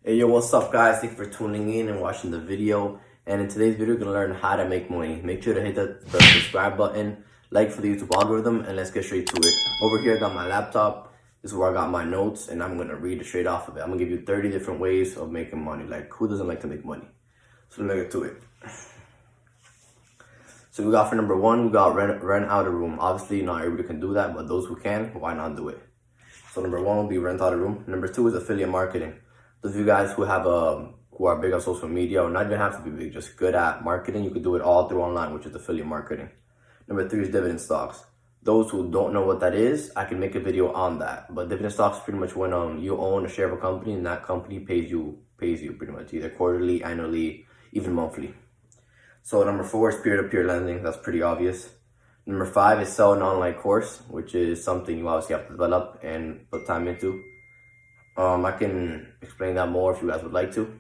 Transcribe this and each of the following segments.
Hey yo, what's up guys? Thanks for tuning in and watching the video. And in today's video, you're gonna learn how to make money. Make sure to hit the subscribe button, like for the YouTube algorithm, and let's get straight to it. Over here, I got my laptop. This is where I got my notes, and I'm gonna read it straight off of it. I'm gonna give you 30 different ways of making money. Like, who doesn't like to make money? So let's get to it. So we got for number one, we got rent out a room. Obviously, not everybody can do that, but those who can, why not do it? So number one will be rent out a room. Number two is affiliate marketing. Those of you guys who have who are big on social media, or not even have to be big, just good at marketing, you could do it all through online, which is affiliate marketing. Number three is dividend stocks. Those who don't know what that is, I can make a video on that. But dividend stocks is pretty much when you own a share of a company and that company pays you pretty much either quarterly, annually, even monthly. So number four is peer-to-peer lending. That's pretty obvious. Number five is sell an online course, which is something you obviously have to develop and put time into. I can explain that more if you guys would like to.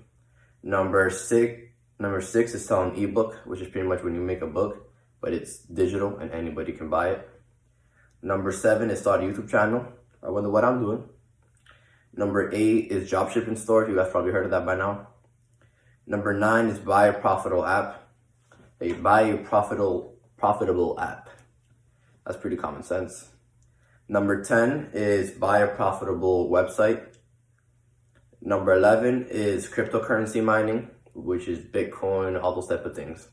Number six is selling an ebook, which is pretty much when you make a book, but it's digital and anybody can buy it. Number seven is start a YouTube channel. I wonder what I'm doing. Number eight is job shipping store. You guys probably heard of that by now. Number nine is buy a profitable app. Buy a profitable app. That's pretty common sense. Number 10 is buy a profitable website. Number 11 is cryptocurrency mining, which is Bitcoin, all those type of things.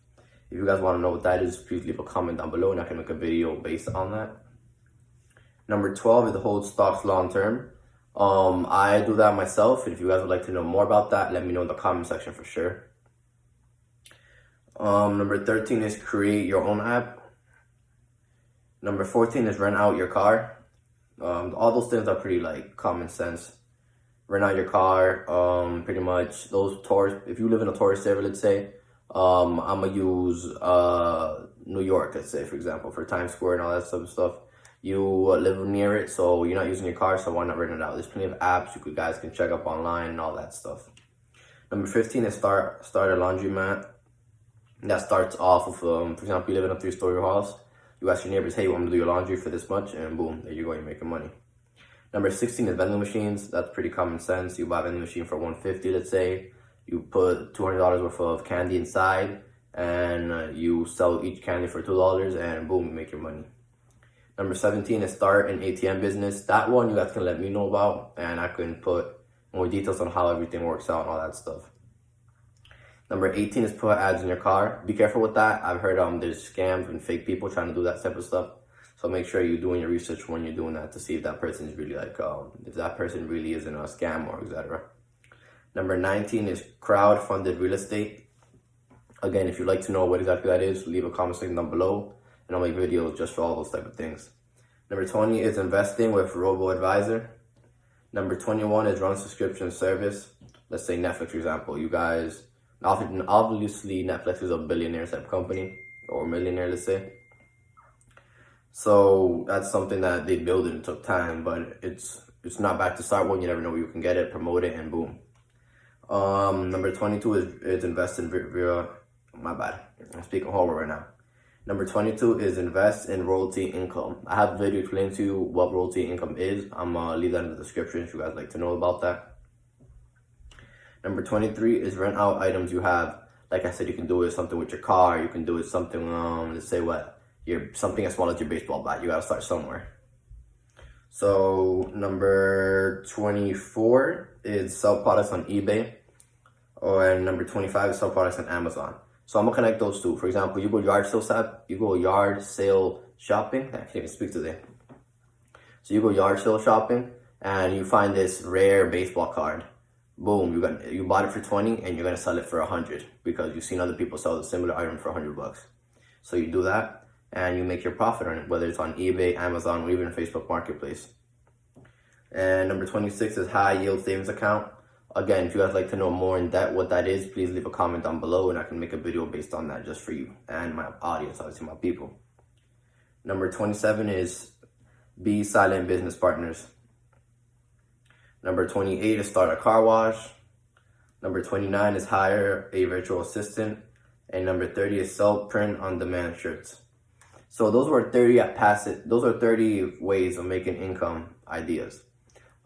If you guys want to know what that is, please leave a comment down below and I can make a video based on that. Number 12 is to hold stocks long term. I do that myself, and if you guys would like to know more about that, let me know in the comment section for sure. Number 13 is create your own app. Number 14 is rent out your car. All those things are pretty like common sense. Rent out your car, pretty much those tourists. If you live in a tourist area, let's say, I'm gonna use New York, let's say, for example, for Times Square and all that stuff. You live near it, so you're not using your car, so why not rent it out? There's plenty of apps you guys can check up online and all that stuff. Number 15 is start a laundromat. That starts off with, for example, you live in a 3-story house. You ask your neighbors, hey, you want me to do your laundry for this much? And boom, there you go, you're making money. Number 16 is vending machines. That's pretty common sense. You buy a vending machine for $150, let's say. You put $200 worth of candy inside, and you sell each candy for $2, and boom, you make your money. Number 17 is start an ATM business. That one you guys can let me know about, and I can put more details on how everything works out and all that stuff. Number 18 is put ads in your car. Be careful with that. I've heard there's scams and fake people trying to do that type of stuff. So make sure you're doing your research when you're doing that to see if that person is really like, if that person really isn't a scam or etc. Number 19 is crowd-funded real estate. Again, if you'd like to know what exactly that is, leave a comment section down below, and I'll make videos just for all those type of things. Number 20 is investing with robo-advisor. Number 21 is run subscription service. Let's say Netflix, for example. You guys, obviously Netflix is a billionaire type company, or millionaire, let's say. So that's something that they built and it took time, but it's not bad to start one. You never know where you can get it, promote it, and boom. Number 22 is invest in my bad. I'm speaking horror right now. Number 22 is invest in royalty income. I have a video explaining to you what royalty income is. I'm gonna leave that in the description if you guys like to know about that. Number 23 is rent out items you have. Like I said, you can do it something with your car. You can do it something, let's say something as small as your baseball bat. You gotta start somewhere. So number 24 is sell products on eBay. And number 25 is sell products on Amazon. So I'm gonna connect those two. For example, you go yard sale shopping. I can't even speak today. So you go yard sale shopping and you find this rare baseball card. Boom, you bought it for 20 and you're gonna sell it for 100 because you've seen other people sell the similar item for $100. So you do that and you make your profit on it, whether it's on eBay, Amazon, or even Facebook Marketplace. And number 26 is high yield savings account. Again, if you guys like to know more in depth what that is, please leave a comment down below and I can make a video based on that just for you and my audience, obviously my people. Number 27 is be silent business partners. Number 28 is start a car wash. Number 29 is hire a virtual assistant. And number 30 is sell print on demand shirts. So those are 30 ways of making income ideas.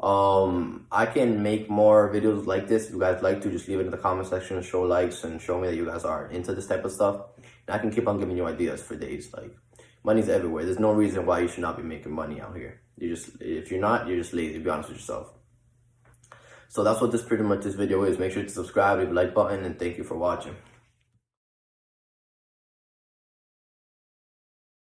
I can make more videos like this. If you guys like to, just leave it in the comment section and show likes and show me that you guys are into this type of stuff. And I can keep on giving you ideas for days. Like, money's everywhere. There's no reason why you should not be making money out here. If you're not, you're just lazy, to be honest with yourself. So that's what pretty much this video is. Make sure to subscribe, leave a like button, and thank you for watching.